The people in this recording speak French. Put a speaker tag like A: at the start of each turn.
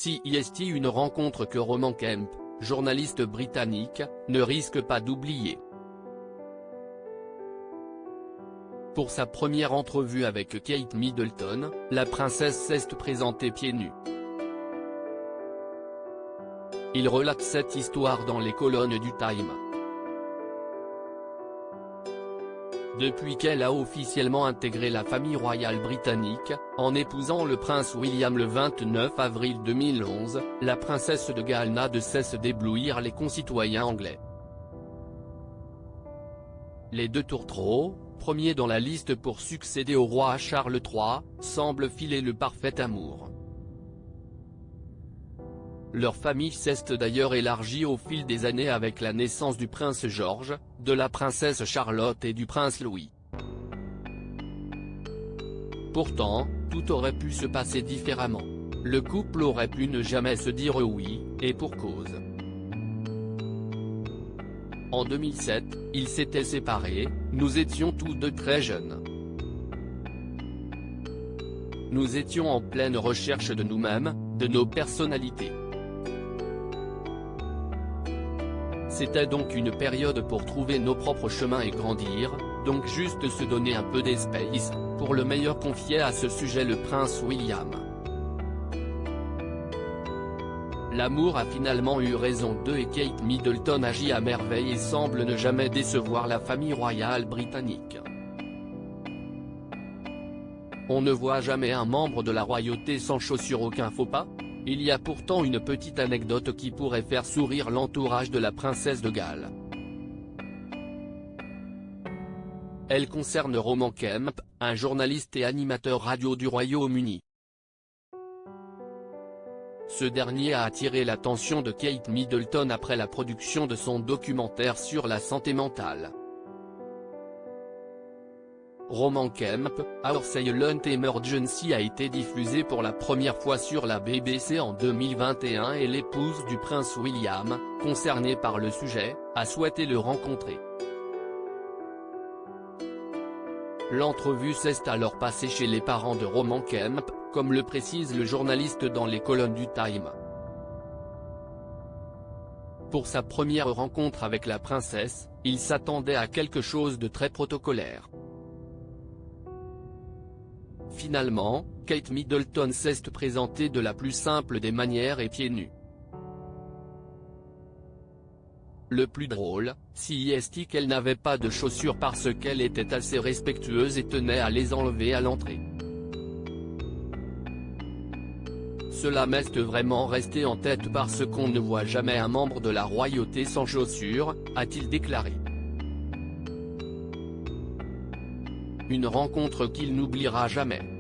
A: CEST, une rencontre que Roman Kemp, journaliste britannique, ne risque pas d'oublier. Pour sa première entrevue avec Kate Middleton, la princesse s'est présentée pieds nus. Il relate cette histoire dans les colonnes du Time. Depuis qu'elle a officiellement intégré la famille royale britannique, en épousant le prince William le 29 avril 2011, la princesse de Galles n'a de cesse d'éblouir les concitoyens anglais. Les deux tourtereaux, premiers dans la liste pour succéder au roi Charles III, semblent filer le parfait amour. Leur famille s'est d'ailleurs élargie au fil des années avec la naissance du prince George, de la princesse Charlotte et du prince Louis. Pourtant, tout aurait pu se passer différemment. Le couple aurait pu ne jamais se dire oui, et pour cause. En 2007, ils s'étaient séparés, nous étions tous deux très jeunes. Nous étions en pleine recherche de nous-mêmes, de nos personnalités. C'était donc une période pour trouver nos propres chemins et grandir, donc juste se donner un peu d'espace, pour le meilleur, confiait à ce sujet le prince William. L'amour a finalement eu raison d'eux et Kate Middleton agit à merveille et semble ne jamais décevoir la famille royale britannique. On ne voit jamais un membre de la royauté sans chaussure, aucun faux pas. Il y a pourtant une petite anecdote qui pourrait faire sourire l'entourage de la princesse de Galles. Elle concerne Roman Kemp, un journaliste et animateur radio du Royaume-Uni. Ce dernier a attiré l'attention de Kate Middleton après la production de son documentaire sur la santé mentale. Roman Kemp, Our Silent Emergency a été diffusé pour la première fois sur la BBC en 2021 et l'épouse du prince William, concernée par le sujet, a souhaité le rencontrer. L'entrevue s'est alors passée chez les parents de Roman Kemp, comme le précise le journaliste dans les colonnes du Time. Pour sa première rencontre avec la princesse, il s'attendait à quelque chose de très protocolaire. Finalement, Kate Middleton s'est présentée de la plus simple des manières et pieds nus. Le plus drôle, CEST, qu'elle n'avait pas de chaussures parce qu'elle était assez respectueuse et tenait à les enlever à l'entrée. Cela m'est vraiment resté en tête parce qu'on ne voit jamais un membre de la royauté sans chaussures, a-t-il déclaré. Une rencontre qu'il n'oubliera jamais.